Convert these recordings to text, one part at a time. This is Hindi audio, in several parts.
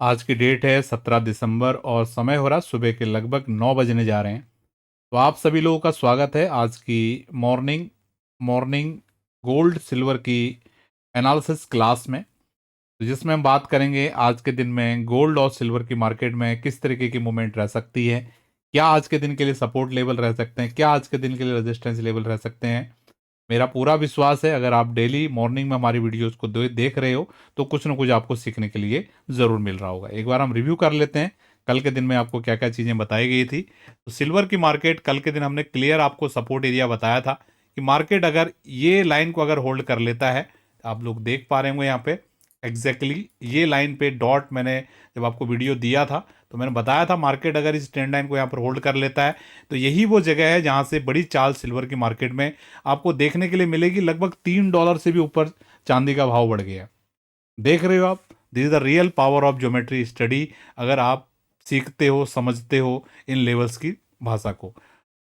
आज की डेट है 17 दिसंबर और समय हो रहा सुबह के लगभग 9 बजने जा रहे हैं। तो आप सभी लोगों का स्वागत है आज की मॉर्निंग मॉर्निंग गोल्ड सिल्वर की एनालिसिस क्लास में। तो जिसमें हम बात करेंगे आज के दिन में गोल्ड और सिल्वर की मार्केट में किस तरीके की मूवमेंट रह सकती है, क्या आज के दिन के लिए सपोर्ट लेवल रह सकते हैं, क्या आज के दिन के लिए रेजिस्टेंस लेवल रह सकते हैं। मेरा पूरा विश्वास है अगर आप डेली मॉर्निंग में हमारी वीडियोस को देख रहे हो तो कुछ ना कुछ आपको सीखने के लिए ज़रूर मिल रहा होगा। एक बार हम रिव्यू कर लेते हैं कल के दिन में आपको क्या क्या चीज़ें बताई गई थी। तो सिल्वर की मार्केट कल के दिन हमने क्लियर आपको सपोर्ट एरिया बताया था कि मार्केट अगर ये लाइन को अगर होल्ड कर लेता है, आप लोग देख पा रहे होंगे यहाँ पे एग्जैक्टली ये लाइन पे डॉट मैंने जब आपको वीडियो दिया था तो मैंने बताया था मार्केट अगर इस ट्रेंड लाइन को यहाँ पर होल्ड कर लेता है तो यही वो जगह है जहाँ से बड़ी चाल सिल्वर की मार्केट में आपको देखने के लिए मिलेगी। लगभग $3 से भी ऊपर चांदी का भाव बढ़ गया। देख रहे हो आप, this is the real power of geometry study. अगर आप सीखते हो, समझते हो इन लेवल्स की भाषा को।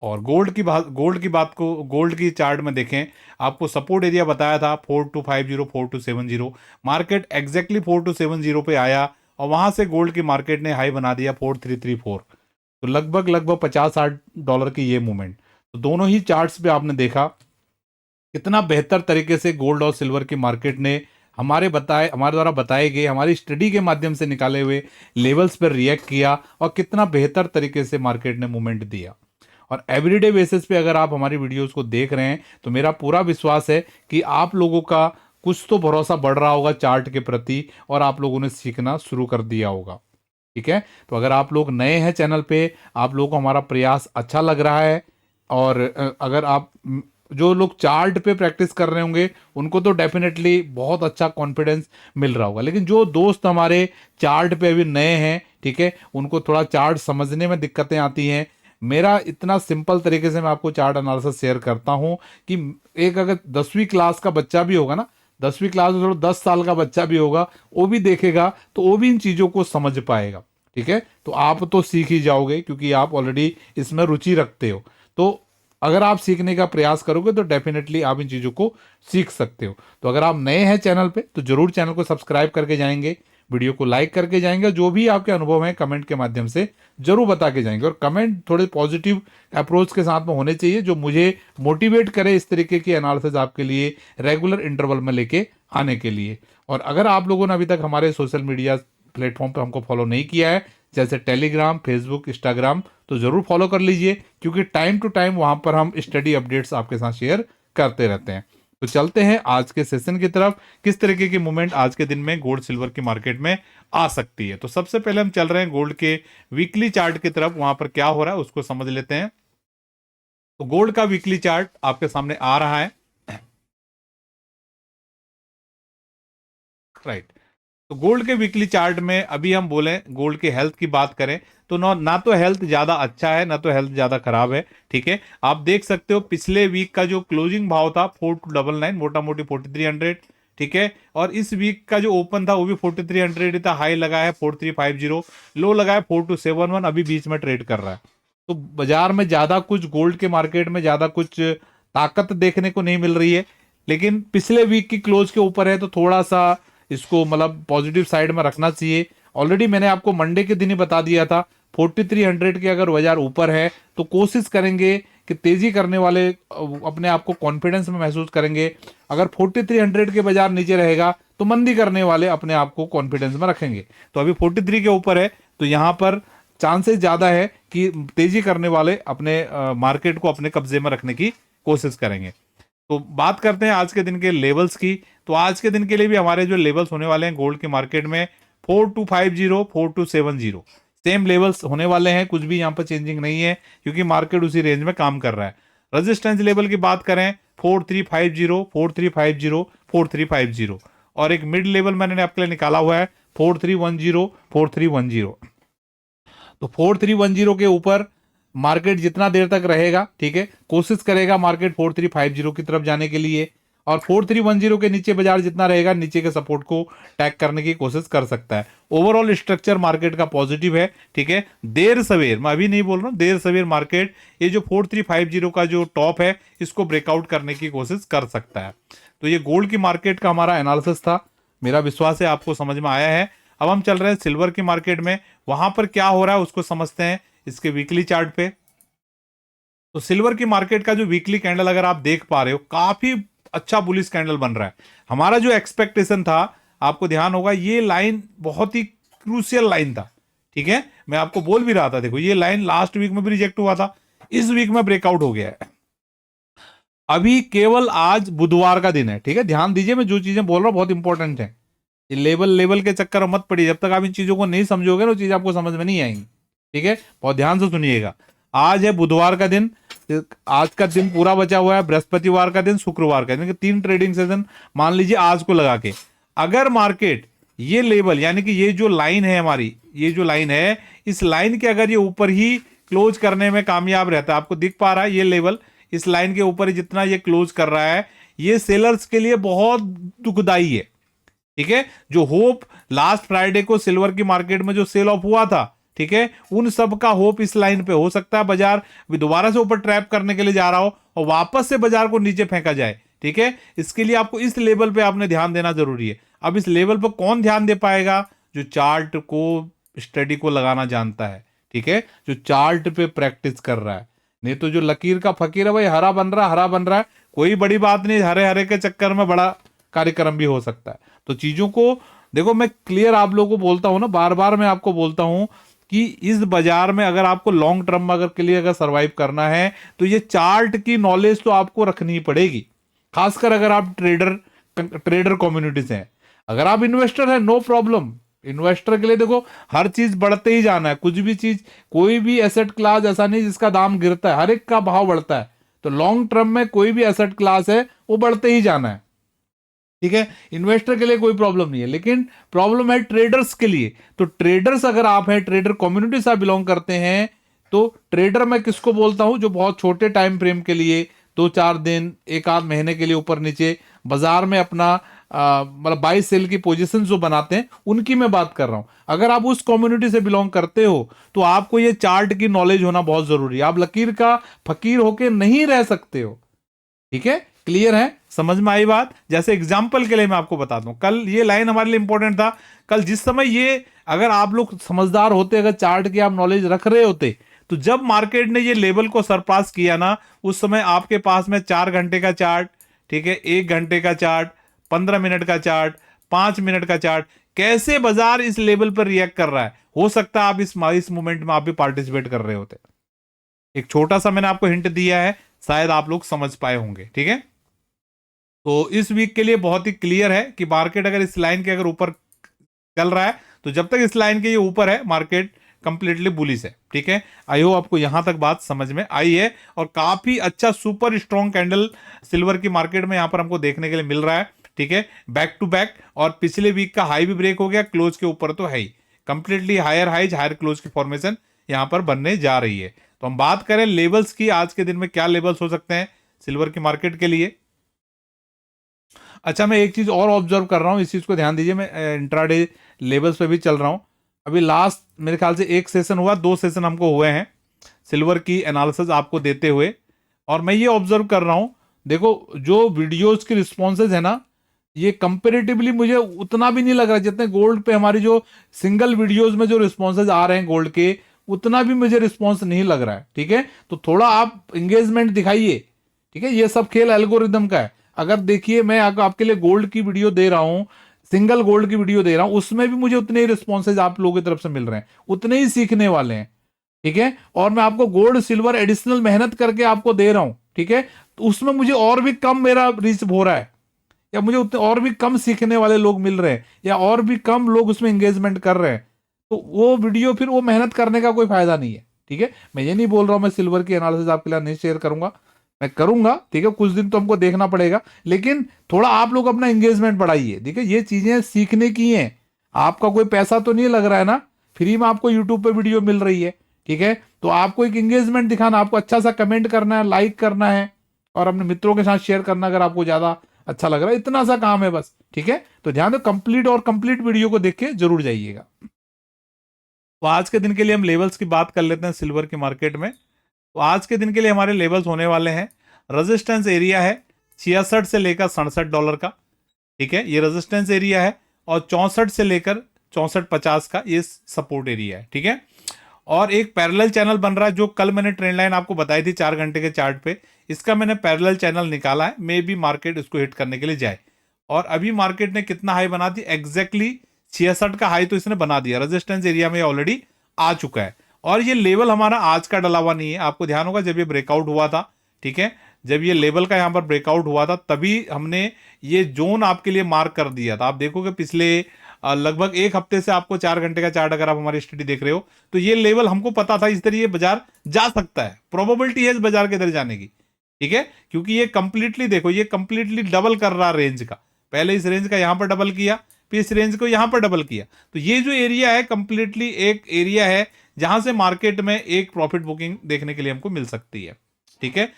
और गोल्ड की चार्ट में देखें, आपको सपोर्ट एरिया बताया था 4250 4270। मार्केट एग्जैक्टली 4270 पे आया और वहां से गोल्ड की मार्केट ने हाई बना दिया 4334। तो लगभग लगभग $50-60 की ये मूवमेंट। तो दोनों ही चार्ट्स पे आपने देखा कितना बेहतर तरीके से गोल्ड और सिल्वर की मार्केट ने हमारे द्वारा बताए गए, हमारी स्टडी के माध्यम से निकाले हुए लेवल्स पर रिएक्ट किया और कितना बेहतर तरीके से मार्केट ने मूवमेंट दिया। और एवरीडे बेसिस पे अगर आप हमारी वीडियोस को देख रहे हैं तो मेरा पूरा विश्वास है कि आप लोगों का कुछ तो भरोसा बढ़ रहा होगा चार्ट के प्रति और आप लोगों ने सीखना शुरू कर दिया होगा। ठीक है, तो अगर आप लोग नए हैं चैनल पे, आप लोगों को हमारा प्रयास अच्छा लग रहा है और अगर आप जो लोग चार्ट पे प्रैक्टिस कर रहे होंगे उनको तो डेफिनेटली बहुत अच्छा कॉन्फिडेंस मिल रहा होगा, लेकिन जो दोस्त हमारे चार्ट पे अभी नए हैं, ठीक है, उनको थोड़ा चार्ट समझने में दिक्कतें आती हैं। मेरा इतना सिंपल तरीके से मैं आपको चार्ट एनालिसिस शेयर करता हूं कि एक अगर 10वीं क्लास का बच्चा भी होगा ना, 10वीं क्लास में थोड़ा 10 साल का बच्चा भी होगा, वो भी देखेगा तो वो भी इन चीज़ों को समझ पाएगा। ठीक है, तो आप तो सीख ही जाओगे क्योंकि आप ऑलरेडी इसमें रुचि रखते हो। तो अगर आप सीखने का प्रयास करोगे तो डेफिनेटली आप इन चीज़ों को सीख सकते हो। तो अगर आप नए हैं चैनल पे तो जरूर चैनल को सब्सक्राइब करके जाएंगे, वीडियो को लाइक करके जाएंगे, जो भी आपके अनुभव हैं कमेंट के माध्यम से जरूर बता के जाएंगे। और कमेंट थोड़े पॉजिटिव अप्रोच के साथ में होने चाहिए जो मुझे मोटिवेट करे इस तरीके की एनालिसिस आपके लिए रेगुलर इंटरवल में लेके आने के लिए। और अगर आप लोगों ने अभी तक हमारे सोशल मीडिया प्लेटफॉर्म पे हमको फॉलो नहीं किया है, जैसे टेलीग्राम, फेसबुक, इंस्टाग्राम, तो ज़रूर फॉलो कर लीजिए क्योंकि टाइम टू टाइम वहाँ पर हम स्टडी अपडेट्स आपके साथ शेयर करते रहते हैं। तो चलते हैं आज के सेशन की तरफ, किस तरीके की मूवमेंट आज के दिन में गोल्ड सिल्वर की मार्केट में आ सकती है। तो सबसे पहले हम चल रहे हैं गोल्ड के वीकली चार्ट की तरफ, वहां पर क्या हो रहा है उसको समझ लेते हैं। तो गोल्ड का वीकली चार्ट आपके सामने आ रहा है, राइट। तो गोल्ड के वीकली चार्ट में अभी हम बोलें गोल्ड के हेल्थ की बात करें तो ना तो हेल्थ ज्यादा अच्छा है ना तो हेल्थ ज्यादा खराब है। ठीक है, आप देख सकते हो पिछले वीक का जो क्लोजिंग भाव था 4299, मोटा मोटी 4300। ठीक है, और इस वीक का जो ओपन था वो भी 4300 था, हाई लगा है 4350, लो लगा है 4271, अभी बीच में ट्रेड कर रहा है। तो बाजार में ज्यादा कुछ गोल्ड के मार्केट में ज्यादा कुछ ताकत देखने को नहीं मिल रही है, लेकिन पिछले वीक की क्लोज के ऊपर है तो थोड़ा सा इसको मतलब पॉजिटिव साइड में रखना चाहिए। ऑलरेडी मैंने आपको मंडे के दिन ही बता दिया था 4300 के अगर बाजार ऊपर है तो कोशिश करेंगे कि तेजी करने वाले अपने आप को कॉन्फिडेंस में महसूस करेंगे। अगर 4300 के बाजार नीचे रहेगा तो मंदी करने वाले अपने आप को कॉन्फिडेंस में रखेंगे। तो अभी 43 के ऊपर है तो यहाँ पर चांसेस ज्यादा है कि तेजी करने वाले अपने मार्केट को अपने कब्जे में रखने की कोशिश करेंगे। तो बात करते हैं आज के दिन के लेवल्स की। तो आज के दिन के लिए भी हमारे जो लेवल्स होने वाले हैं गोल्ड के मार्केट में 4250 4270 सेम लेवल्स होने वाले हैं, कुछ भी यहाँ पर चेंजिंग नहीं है क्योंकि मार्केट उसी रेंज में काम कर रहा है। रेजिस्टेंस लेवल की बात करें 4350 4350 4350, और एक मिड लेवल मैंने आपके लिए निकाला हुआ है 4310 4310। तो 4310 के ऊपर मार्केट जितना देर तक रहेगा, ठीक है, कोशिश करेगा मार्केट 4350 की तरफ जाने के लिए, और 4310 के नीचे बाजार जितना रहेगा नीचे के सपोर्ट को टैग करने की कोशिश कर सकता है। ओवरऑल स्ट्रक्चर मार्केट का पॉजिटिव है। ठीक है, देर सवेर, मैं अभी नहीं बोल रहा हूं, देर सवेर मार्केट ये जो 4350 का जो टॉप है इसको ब्रेकआउट करने की कोशिश कर सकता है। तो ये गोल्ड की मार्केट का हमारा एनालिसिस था, मेरा विश्वास है आपको समझ में आया है। अब हम चल रहे हैं सिल्वर की मार्केट में, वहां पर क्या हो रहा है उसको समझते हैं इसके वीकली चार्ट पे। तो सिल्वर की मार्केट का जो वीकली कैंडल अगर आप देख पा रहे हो, काफी अच्छा बुलिश कैंडल बन रहा है। हमारा जो एक्सपेक्टेशन था, आपको ध्यान होगा ये लाइन बहुत ही क्रूशियल लाइन था, ठीक है। मैं आपको बोल भी रहा था, देखो ये लाइन लास्ट वीक में भी रिजेक्ट हुआ था, इस वीक में ब्रेकआउट हो गया है। अभी केवल आज बुधवार का दिन है, ठीक है। ध्यान दीजिए, मैं जो चीजें बोल रहा हूं बहुत इंपॉर्टेंट है। ये लेवल के चक्कर में मत पड़िए, जब तक आप इन चीजों को नहीं समझोगे ना, चीज आपको समझ में नहीं आएंगी, ठीक है। बहुत ध्यान से सुनिएगा। आज है बुधवार का दिन, आज का दिन पूरा बचा हुआ है, बृहस्पतिवार का दिन, शुक्रवार का दिन, 3 ट्रेडिंग सेशन मान लीजिए आज को लगा के। अगर मार्केट ये लेवल यानी कि ये जो लाइन है हमारी, ये जो लाइन है, इस लाइन के अगर ये ऊपर ही क्लोज करने में कामयाब रहता है, आपको दिख पा रहा है ये लेवल इस लाइन के ऊपर ही जितना ये क्लोज कर रहा है, ये सेलर्स के लिए बहुत दुखदाई है, ठीक है। जो होप लास्ट फ्राइडे को सिल्वर की मार्केट में जो सेल ऑफ हुआ था, ठीक है, उन सब का होप इस लाइन पे हो सकता है बाजार दोबारा से ऊपर ट्रैप करने के लिए जा रहा हो और वापस से बाजार को नीचे फेंका जाए, ठीक है। इसके लिए आपको इस लेवल पे आपने ध्यान देना जरूरी है। अब इस लेवल पर कौन ध्यान दे पाएगा? जो चार्ट को स्टडी को लगाना जानता है, ठीक है, जो चार्ट पे प्रैक्टिस कर रहा है। नहीं तो जो लकीर का फकीर है भाई, हरा बन रहा है, कोई बड़ी बात नहीं, हरे हरे के चक्कर में बड़ा कार्यक्रम भी हो सकता है। तो चीजों को देखो, मैं क्लियर आप लोगों को बोलता हूं ना, बार बार मैं आपको बोलता हूं कि इस बाजार में अगर आपको लॉन्ग टर्म में अगर के लिए अगर सर्वाइव करना है, तो ये चार्ट की नॉलेज तो आपको रखनी ही पड़ेगी, खासकर अगर आप ट्रेडर कम्युनिटी से हैं। अगर आप इन्वेस्टर हैं, नो प्रॉब्लम, इन्वेस्टर के लिए देखो हर चीज बढ़ते ही जाना है, कुछ भी चीज, कोई भी एसेट क्लास ऐसा नहीं जिसका दाम गिरता है, हर एक का भाव बढ़ता है। तो लॉन्ग टर्म में कोई भी एसेट क्लास है वो बढ़ते ही जाना है, ठीक है। इन्वेस्टर के लिए कोई प्रॉब्लम नहीं है, लेकिन प्रॉब्लम है ट्रेडर्स के लिए। तो ट्रेडर्स अगर आप हैं, ट्रेडर कम्युनिटी से बिलोंग करते हैं, तो ट्रेडर मैं किसको बोलता हूं? जो बहुत छोटे टाइम फ्रेम के लिए 2-4 दिन, 1-8 महीने के लिए ऊपर नीचे बाजार में अपना मतलब बाई सेल की पोजीशन जो बनाते हैं, उनकी मैं बात कर रहा हूं। अगर आप उस कम्युनिटी से बिलोंग करते हो तो आपको ये चार्ट की नॉलेज होना बहुत जरूरी है। आप लकीर का फकीर होके नहीं रह सकते हो, ठीक है। क्लियर है? समझ में आई बात? जैसे एग्जाम्पल के लिए मैं आपको बता दूं, कल ये लाइन हमारे लिए इंपॉर्टेंट था। कल जिस समय ये, अगर आप लोग समझदार होते, अगर चार्ट की आप नॉलेज रख रहे होते, तो जब मार्केट ने ये लेवल को सरपास किया ना, उस समय आपके पास में 4 घंटे का चार्ट, ठीक है, 1 घंटे का चार्ट, 15 मिनट का चार्ट, 5 मिनट का चार्ट, कैसे बाजार इस लेवल पर रिएक्ट कर रहा है, हो सकता है आप इस मूवमेंट में आप भी पार्टिसिपेट कर रहे होते। एक छोटा सा मैंने आपको हिंट दिया है, शायद आप लोग समझ पाए होंगे, ठीक है। तो इस वीक के लिए बहुत ही क्लियर है कि मार्केट अगर इस लाइन के अगर ऊपर चल रहा है, तो जब तक इस लाइन के ये ऊपर है, मार्केट कंप्लीटली बुलिश है, ठीक है। आई होप आपको यहां तक बात समझ में आई है। और काफी अच्छा सुपर स्ट्रॉन्ग कैंडल सिल्वर की मार्केट में यहां पर हमको देखने के लिए मिल रहा है, ठीक है, बैक टू बैक। और पिछले वीक का हाई भी ब्रेक हो गया, क्लोज के ऊपर तो है ही, completely higher highs higher close की फॉर्मेशन यहां पर बनने जा रही है। तो हम बात करें लेवल्स की, आज के दिन में क्या लेवल्स हो सकते हैं सिल्वर की मार्केट के लिए। अच्छा, मैं एक चीज और ऑब्जर्व कर रहा हूं, इस चीज को ध्यान दीजिए, मैं इंट्राडे लेवल्स पे भी चल रहा हूं। अभी लास्ट मेरे ख्याल से 1 सेशन हुआ, 2 सेशन हमको हुए हैं सिल्वर की एनालिसिस आपको देते हुए, और मैं ये ऑब्जर्व कर रहा हूं, देखो जो वीडियोस की रिस्पॉन्सेज है ना, ये कंपेरेटिवली मुझे उतना भी नहीं लग रहा जितने गोल्ड पे हमारी जो सिंगल वीडियोस में जो रिस्पॉन्सेज आ रहे हैं गोल्ड के, उतना भी मुझे रिस्पॉन्स नहीं लग रहा है, ठीक है। तो थोड़ा आप इंगेजमेंट दिखाइए, ठीक है। ये सब खेल एल्गोरिदम का है। अगर देखिए, मैं आपके लिए गोल्ड की वीडियो दे रहा हूं, सिंगल गोल्ड की वीडियो दे रहा हूं, उसमें भी मुझे उतने ही रिस्पॉन्सेज आप लोगों की तरफ से मिल रहे हैं, उतने ही सीखने वाले हैं, ठीक है। और मैं आपको गोल्ड सिल्वर एडिशनल मेहनत करके आपको दे रहा हूं, ठीक है, तो उसमें मुझे और भी कम मेरा रीच हो रहा है, या मुझे उतने और भी कम सीखने वाले लोग मिल रहे हैं, या और भी कम लोग उसमें एंगेजमेंट कर रहे हैं, तो वो वीडियो फिर वो मेहनत करने का कोई फायदा नहीं है, ठीक है। मैं ये नहीं बोल रहा हूं मैं सिल्वर की एनालिसिस आपके लिए नहीं शेयर करूंगा, मैं करूंगा, ठीक है, कुछ दिन तो हमको देखना पड़ेगा, लेकिन थोड़ा आप लोग अपना एंगेजमेंट बढ़ाइए, ठीक है। ये चीजें सीखने की हैं, आपका कोई पैसा तो नहीं लग रहा है ना, फ्री में आपको यूट्यूब पे वीडियो मिल रही है, ठीक है। तो आपको एक एंगेजमेंट दिखाना, आपको अच्छा सा कमेंट करना है, लाइक करना है, और अपने मित्रों के साथ शेयर करना अगर आपको ज्यादा अच्छा लग रहा है, इतना सा काम है बस, ठीक है। तो ध्यान दो, कंप्लीट वीडियो को देख के जरूर जाइएगा। तो आज के दिन के लिए हम लेवल्स की बात कर लेते हैं सिल्वर की मार्केट में। तो आज के दिन के लिए हमारे लेवल्स होने वाले हैं, रेजिस्टेंस एरिया है 66 से लेकर $67 का, ठीक है, ये रेजिस्टेंस एरिया है, और 64 से लेकर 64.50 का ये सपोर्ट एरिया है, ठीक है। और एक पैरेलल चैनल बन रहा है, जो कल मैंने ट्रेंड लाइन आपको बताई थी 4 घंटे के चार्ट पे, इसका मैंने पैरेलल चैनल निकाला है, मे बी मार्केट इसको हिट करने के लिए जाए। और अभी मार्केट ने कितना हाई बना दी, एग्जैक्टली 66 का हाई तो इसने बना दिया, रेजिस्टेंस एरिया में ऑलरेडी आ चुका है। और ये लेवल हमारा आज का डला हुआ नहीं है, आपको ध्यान होगा जब ये ब्रेकआउट हुआ था, ठीक है, जब ये लेवल का यहां पर ब्रेकआउट हुआ था तभी हमने ये जोन आपके लिए मार्क कर दिया था। आप देखोगे पिछले लगभग एक हफ्ते से आपको 4 घंटे का चार्ट अगर आप हमारी स्टडी देख रहे हो तो ये लेवल हमको पता था इस तरह ये बाजार जा सकता है, प्रोबेबिलिटी है इस बाजार के इधर जाने की, ठीक है, क्योंकि ये कंप्लीटली देखो ये कंप्लीटली डबल कर रहा रेंज का, पहले इस रेंज का यहां पर डबल किया, फिर इस रेंज को यहां पर डबल किया। तो ये जो एरिया है कंप्लीटली एक एरिया है जहां से मार्केट में एक प्रॉफिट बुकिंग देखने के लिए हमको मिल सकती है, ठीक है।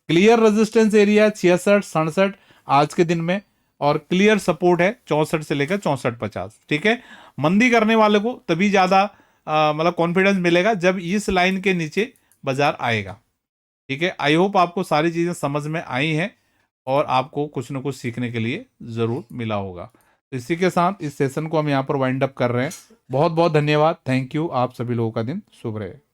क्लियर रेजिस्टेंस एरिया 66 67 आज के दिन में, और क्लियर सपोर्ट है 64 से लेकर 64.50, ठीक है। मंदी करने वाले को तभी ज्यादा मतलब कॉन्फिडेंस मिलेगा जब इस लाइन के नीचे बाजार आएगा, ठीक है। आई होप आपको सारी चीजें समझ में आई हैं और आपको कुछ ना कुछ सीखने के लिए जरूर मिला होगा। तो इसी के साथ इस सेशन को हम यहाँ पर वाइंड अप कर रहे हैं। बहुत बहुत धन्यवाद, थैंक यू, आप सभी लोगों का दिन शुभ रहे।